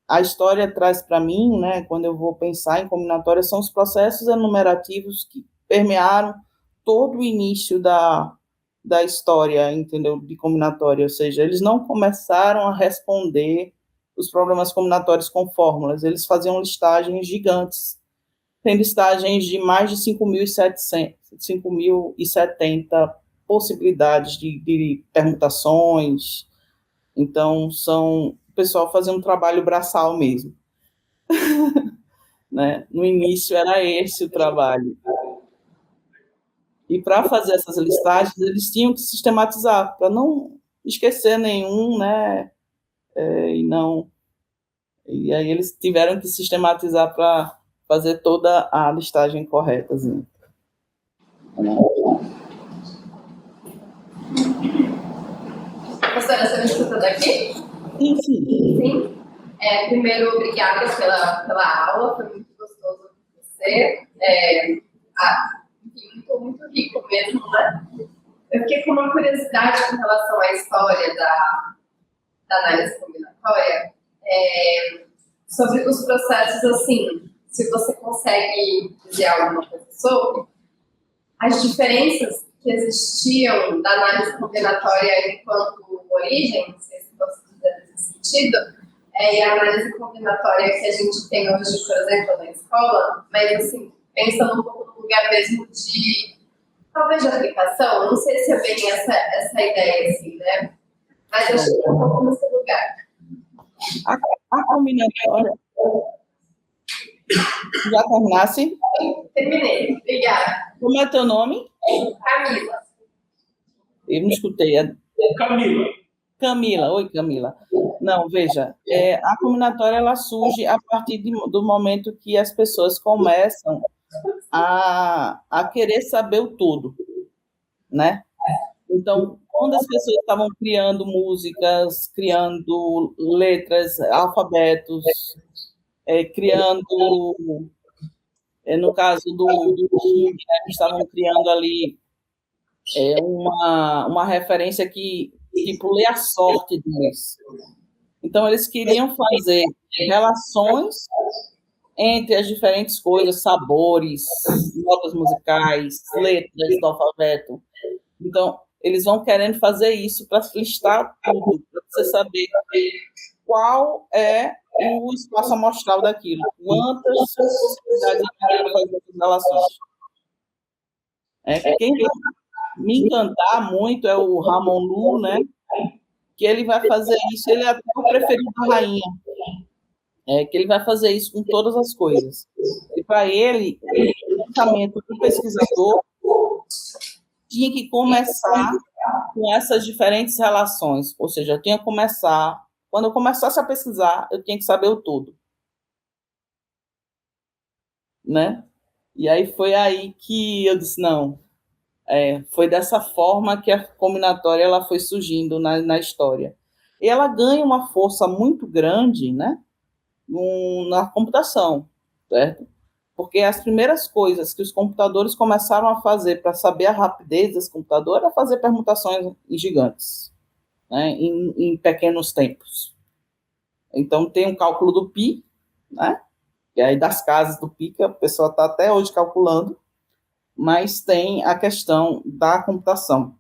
a história traz para mim, né, quando eu vou pensar em combinatória, são os processos enumerativos que permearam todo o início da história, entendeu, de combinatória, ou seja, eles não começaram a responder os problemas combinatórios com fórmulas, eles faziam listagens gigantes, tem listagens de mais de 5.070 possibilidades de permutações, então o pessoal fazia um trabalho braçal mesmo, né? No início era esse o trabalho. E para fazer essas listagens, eles tinham que sistematizar, para não esquecer nenhum, né? E aí eles tiveram que sistematizar para fazer toda a listagem correta. Assim. Professora, você me escuta daqui? Sim, sim. Sim. Primeiro, obrigada pela aula, foi muito gostoso com você. Enfim, muito rico mesmo, né? Eu fiquei com uma curiosidade com relação à história da análise combinatória, sobre os processos, assim, se você consegue dizer alguma coisa sobre as diferenças que existiam da análise combinatória enquanto origem, não sei se posso dizer nesse sentido, e a análise combinatória que a gente tem hoje, por exemplo, na escola, mas, assim, pensando um pouco no lugar mesmo de, talvez, de aplicação, não sei se é bem essa ideia, assim, né? Mas eu acho que é um pouco nesse lugar. A combinatória... Já terminasse? Terminei, obrigada. Como é teu nome? Camila. Eu não escutei. Camila. Camila, oi Camila. Não, veja, a combinatória ela surge a partir do momento que as pessoas começam a querer saber o todo, né? Então, quando as pessoas estavam criando músicas, criando letras, alfabetos, criando, no caso do King, né, estavam criando ali uma referência que, tipo, lê a sorte deles. Então, eles queriam fazer relações entre as diferentes coisas, sabores, notas musicais, letras do alfabeto. Então, eles vão querendo fazer isso para listar tudo, para você saber qual é o espaço amostral daquilo, quantas possibilidades para fazer essas relações. Quem vai me encantar muito é o Ramon Lu, né? Que ele vai fazer isso, ele é até o preferido da rainha, que ele vai fazer isso com todas as coisas. E para ele, o pensamento do pesquisador tinha que começar com essas diferentes relações, ou seja, eu tinha que começar, quando eu começasse a pesquisar, eu tinha que saber o todo, né? E aí foi aí que eu disse, não, foi dessa forma que a combinatória ela foi surgindo na história. E ela ganha uma força muito grande, né, na computação, certo? Porque as primeiras coisas que os computadores começaram a fazer para saber a rapidez desse computador era fazer permutações gigantes, né, em pequenos tempos. Então, tem o cálculo do pi, né, e aí das casas do pi, que a pessoa está até hoje calculando, mas tem a questão da computação.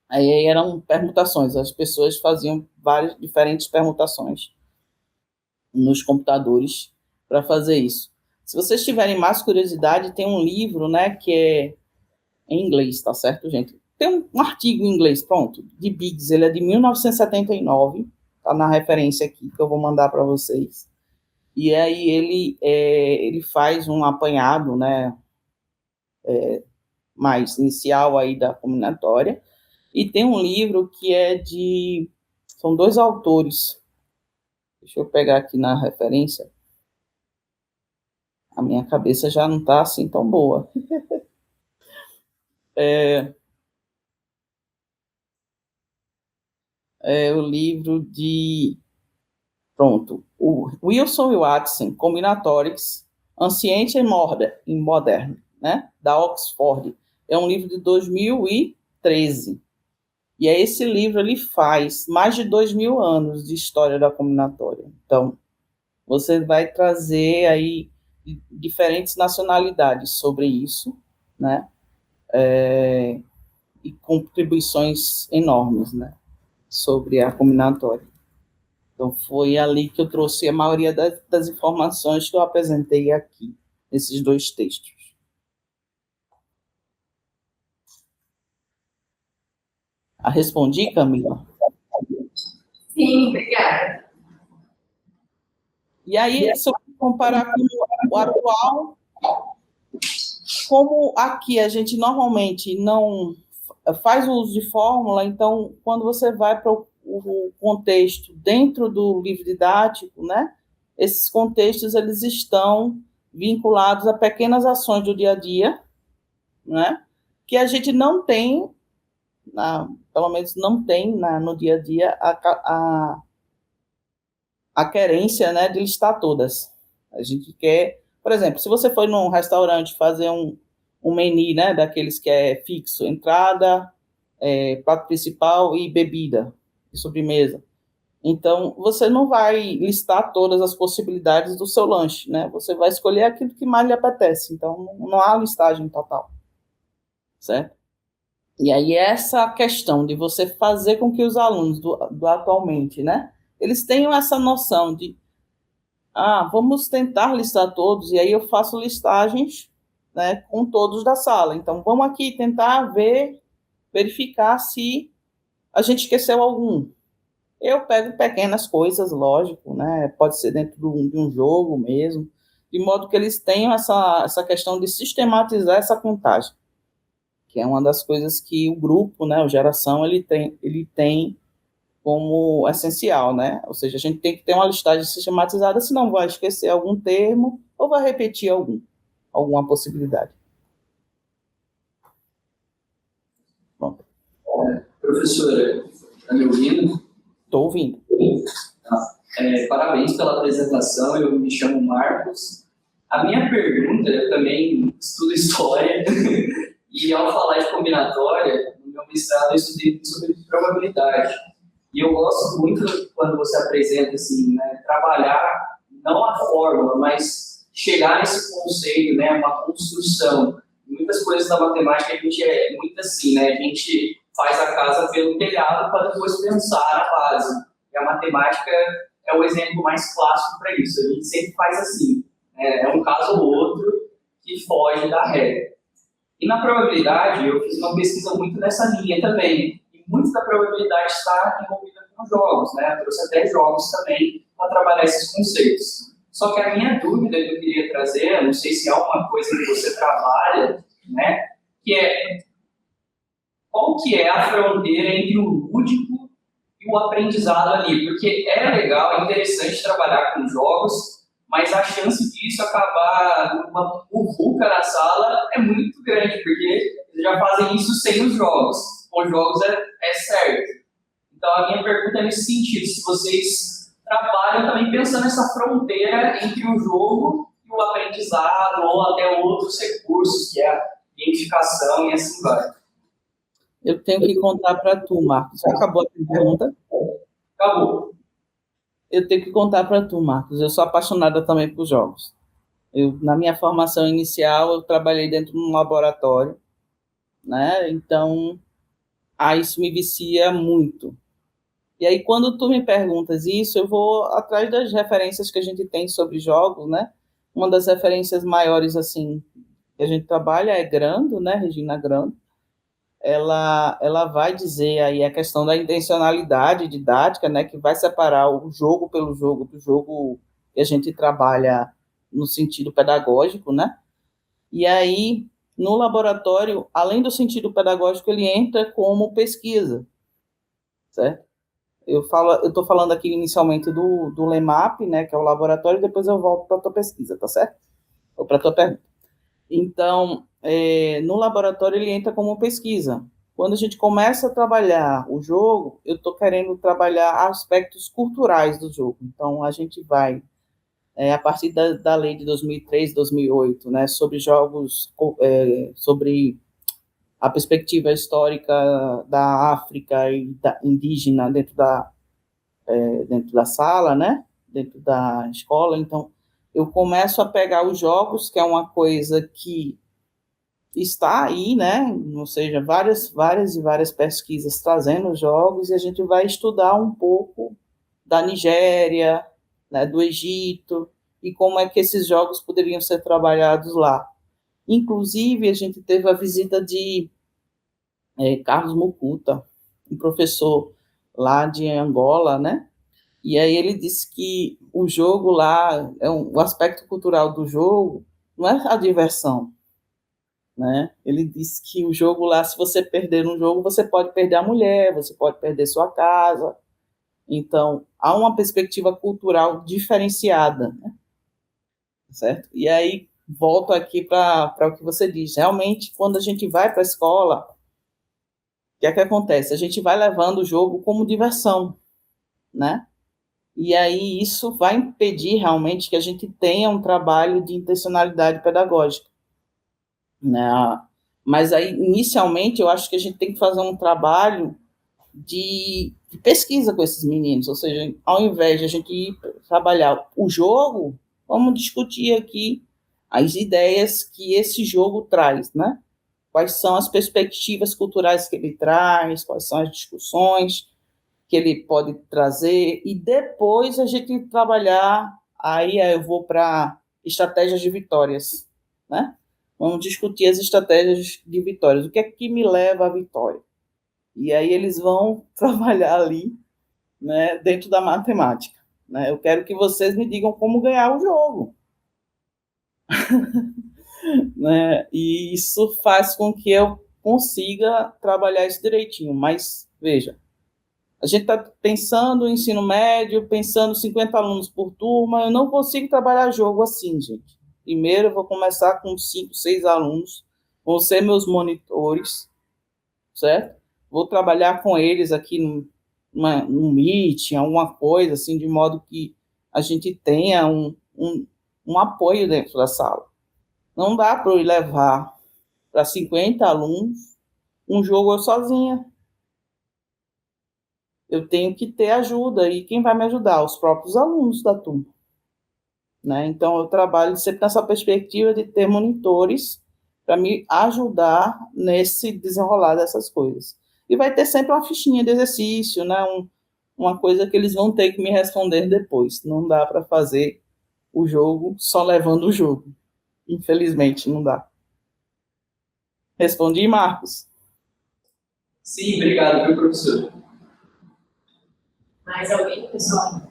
Aí eram permutações, as pessoas faziam várias diferentes permutações nos computadores para fazer isso. Se vocês tiverem mais curiosidade, tem um livro, né, que é em inglês, tá certo, gente? Tem um artigo em inglês, pronto, de Biggs, ele é de 1979, tá na referência aqui que eu vou mandar para vocês. E aí ele faz um apanhado, né, mais inicial aí da combinatória, e tem um livro que são dois autores, deixa eu pegar aqui na referência, a minha cabeça já não está assim tão boa. O livro o Wilson e Watson, Combinatorics, Ancient and Modern, né, da Oxford. É um livro de 2013. E esse livro ele faz mais de 2.000 anos de história da combinatória. Então, você vai trazer aí diferentes nacionalidades sobre isso, né? E contribuições enormes, né, sobre a combinatória. Então, foi ali que eu trouxe a maioria das informações que eu apresentei aqui, nesses dois textos. Respondi, Camila? Sim, obrigada. E aí, se eu comparar com o atual, como aqui a gente normalmente não faz uso de fórmula, então, quando você vai para o contexto dentro do livro didático, né, esses contextos eles estão vinculados a pequenas ações do dia a dia, né, que a gente não tem, pelo menos não tem no dia a dia, a querência, né, de listar todas. A gente quer, por exemplo, se você for num restaurante fazer um menu, né, daqueles que é fixo, entrada, prato principal e bebida, e sobremesa. Então, você não vai listar todas as possibilidades do seu lanche, né? Você vai escolher aquilo que mais lhe apetece. Então, não há listagem total, certo? E aí, essa questão de você fazer com que os alunos do atualmente, né? Eles tenham essa noção de, vamos tentar listar todos, e aí eu faço listagens, né, com todos da sala. Então, vamos aqui tentar verificar se a gente esqueceu algum. Eu pego pequenas coisas, lógico, né? Pode ser dentro de um jogo mesmo, de modo que eles tenham essa questão de sistematizar essa contagem, que é uma das coisas que o grupo, né, o Geração, ele tem como essencial, né? Ou seja, a gente tem que ter uma listagem sistematizada, senão vai esquecer algum termo ou vai repetir alguma possibilidade. Pronto. Professora, está me ouvindo? Estou ouvindo. Parabéns pela apresentação, eu me chamo Marcos. A minha pergunta, eu também estudo história, e ao falar de combinatória, no meu mestrado eu estudei sobre probabilidade. E eu gosto muito quando você apresenta, assim, né, trabalhar não a fórmula, mas chegar nesse conceito, né, uma construção. Muitas coisas da matemática a gente é muito assim, né, a gente faz a casa pelo telhado para depois pensar na base. E a matemática é o exemplo mais clássico para isso. A gente sempre faz assim. É um caso ou outro que foge da regra. E na probabilidade, eu fiz uma pesquisa muito nessa linha também. E muito da probabilidade está envolvida com jogos, né? Eu trouxe até jogos também para trabalhar esses conceitos. Só que a minha dúvida que eu queria trazer, não sei se é uma coisa que você trabalha, né? Que é qual que é a fronteira entre o lúdico e o aprendizado ali? Porque é legal, é interessante trabalhar com jogos, mas a chance disso acabar numa muvuca na sala é muito grande, porque eles já fazem isso sem os jogos. Com jogos é certo. Então a minha pergunta é nesse sentido, se vocês trabalham também pensando nessa fronteira entre o jogo e o aprendizado, ou até outros recursos, que é a gamificação e assim vai. Eu tenho que contar para tu, Marcos. Acabou a pergunta? Acabou. Eu tenho que contar para tu, Marcos. Eu sou apaixonada também por jogos. Na minha formação inicial, eu trabalhei dentro de um laboratório, né? Então, isso me vicia muito. E aí, quando tu me perguntas isso, eu vou atrás das referências que a gente tem sobre jogos, né? Uma das referências maiores, assim, que a gente trabalha é Grando, né? Regina Grando. Ela vai dizer aí a questão da intencionalidade didática, né, que vai separar o jogo pelo jogo do jogo que a gente trabalha no sentido pedagógico, né? E aí, no laboratório, além do sentido pedagógico, ele entra como pesquisa, certo? Eu estou falando aqui inicialmente do LEMAP, né, que é o laboratório, e depois eu volto para a tua pesquisa, tá certo? Ou para a tua pergunta. Então, no laboratório ele entra como pesquisa. Quando a gente começa a trabalhar o jogo, eu estou querendo trabalhar aspectos culturais do jogo. Então, a gente vai, a partir da lei de 2003, 2008, né, sobre jogos, sobre a perspectiva histórica da África e da indígena dentro da sala, né, dentro da escola. Então, eu começo a pegar os jogos, que é uma coisa que está aí, né? Ou seja, várias pesquisas trazendo jogos, e a gente vai estudar um pouco da Nigéria, né, do Egito, e como é que esses jogos poderiam ser trabalhados lá. Inclusive, a gente teve a visita de Carlos Mucuta, um professor lá de Angola, né? E aí ele disse que o jogo lá, o aspecto cultural do jogo não é a diversão, né? Ele disse que o jogo lá, se você perder um jogo, você pode perder a mulher, você pode perder sua casa. Então, há uma perspectiva cultural diferenciada, né? Certo? E aí, volto aqui para o que você diz. Realmente, quando a gente vai para a escola, o que é que acontece? A gente vai levando o jogo como diversão, né? E aí isso vai impedir realmente que a gente tenha um trabalho de intencionalidade pedagógica, né? Mas aí, inicialmente, eu acho que a gente tem que fazer um trabalho de pesquisa com esses meninos, ou seja, ao invés de a gente ir trabalhar o jogo, vamos discutir aqui as ideias que esse jogo traz, né? Quais são as perspectivas culturais que ele traz, quais são as discussões que ele pode trazer, e depois a gente trabalhar, aí eu vou para estratégias de vitórias, né? Vamos discutir as estratégias de vitórias, o que é que me leva à vitória? E aí eles vão trabalhar ali, né, dentro da matemática, né? Eu quero que vocês me digam como ganhar o jogo, né? E isso faz com que eu consiga trabalhar isso direitinho, mas veja, a gente está pensando em ensino médio, pensando 50 alunos por turma, eu não consigo trabalhar jogo assim, gente. Primeiro eu vou começar com 5, 6 alunos, vão ser meus monitores, certo? Vou trabalhar com eles aqui num meeting, alguma coisa, assim, de modo que a gente tenha um apoio dentro da sala. Não dá para eu levar para 50 alunos um jogo eu sozinha. Eu tenho que ter ajuda, e quem vai me ajudar? Os próprios alunos da turma, né? Então, eu trabalho sempre nessa perspectiva de ter monitores para me ajudar nesse desenrolar dessas coisas. E vai ter sempre uma fichinha de exercício, né? Uma coisa que eles vão ter que me responder depois. Não dá para fazer o jogo só levando o jogo. Infelizmente, não dá. Respondi, Marcos? Sim, obrigado, viu, professor? Mais alguém, pessoal?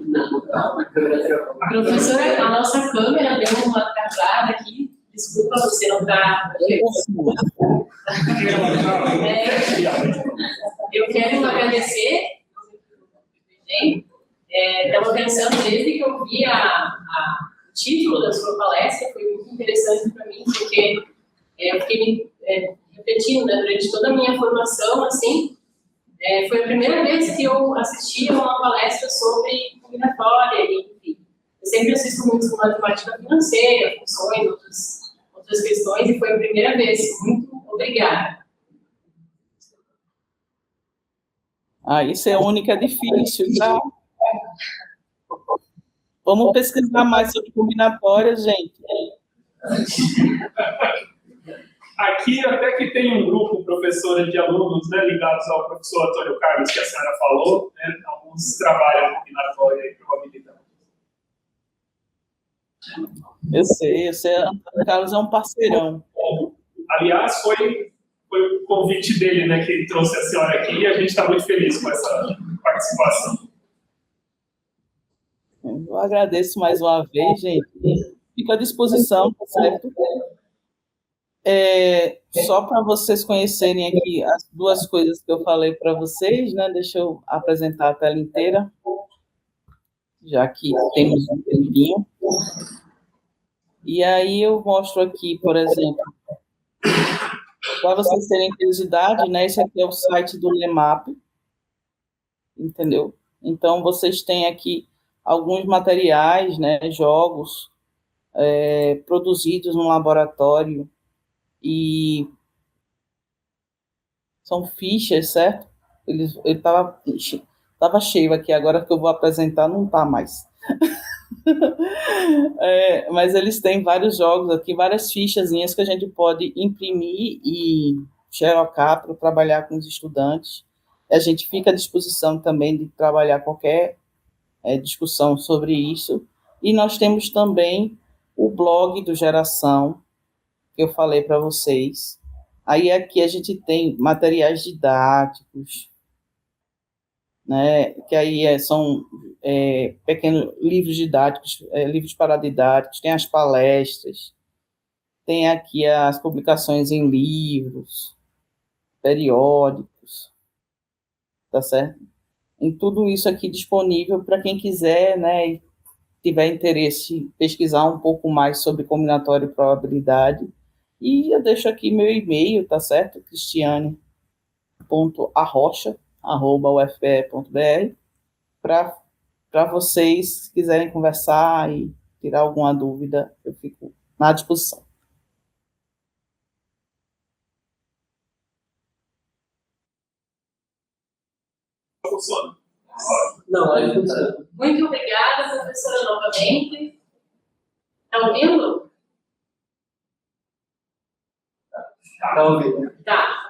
Não, calma, a câmera travou. Professora, a nossa câmera deu uma travada aqui. Desculpa, você não está. Eu quero agradecer. Estava pensando desde que eu vi o título da sua palestra, foi muito interessante para mim, porque eu fiquei repetindo, né, durante toda a minha formação, assim, foi a primeira vez que eu assisti a uma palestra sobre combinatória, e, enfim, eu sempre assisto muito com matemática financeira, funções, outras questões, e foi a primeira vez. Muito obrigada. Isso é único, é difícil, tá? Vamos pesquisar mais sobre combinatórias, gente. Aqui até que tem um grupo, professora, de alunos, né, ligados ao professor Antônio Carlos, que a senhora falou, né, alguns trabalham combinatória e probabilidade. Eu sei, Antônio Carlos é um parceirão. Aliás, foi o convite dele, né, que ele trouxe a senhora aqui, e a gente está muito feliz com essa participação. Eu agradeço mais uma vez, gente. Fico à disposição, tá certo? Só para vocês conhecerem aqui as duas coisas que eu falei para vocês, né? Deixa eu apresentar a tela inteira, já que temos um tempinho. E aí eu mostro aqui, por exemplo, para vocês terem curiosidade, né? Esse aqui é o site do LEMAP, entendeu? Então, vocês têm aqui alguns materiais, né? Jogos produzidos no laboratório, e são fichas, certo? Ele estava cheio aqui, agora que eu vou apresentar não está mais. Mas eles têm vários jogos aqui, várias fichazinhas que a gente pode imprimir e xerocar para trabalhar com os estudantes. A gente fica à disposição também de trabalhar qualquer discussão sobre isso. E nós temos também o blog do Geração, que eu falei para vocês. Aí aqui a gente tem materiais didáticos, né, que aí são pequenos livros didáticos, livros paradidáticos, tem as palestras, tem aqui as publicações em livros, periódicos, tá certo? Em tudo isso aqui disponível para quem quiser, né, e tiver interesse em pesquisar um pouco mais sobre combinatório e probabilidade. E eu deixo aqui meu e-mail, tá certo, Cristiane? arrocha@ufpe.br, para vocês, se quiserem conversar e tirar alguma dúvida, eu fico à disposição. Funciona. Não, aí funciona. Muito obrigada, professora, novamente. Está ouvindo? Tá ouvindo? Tá.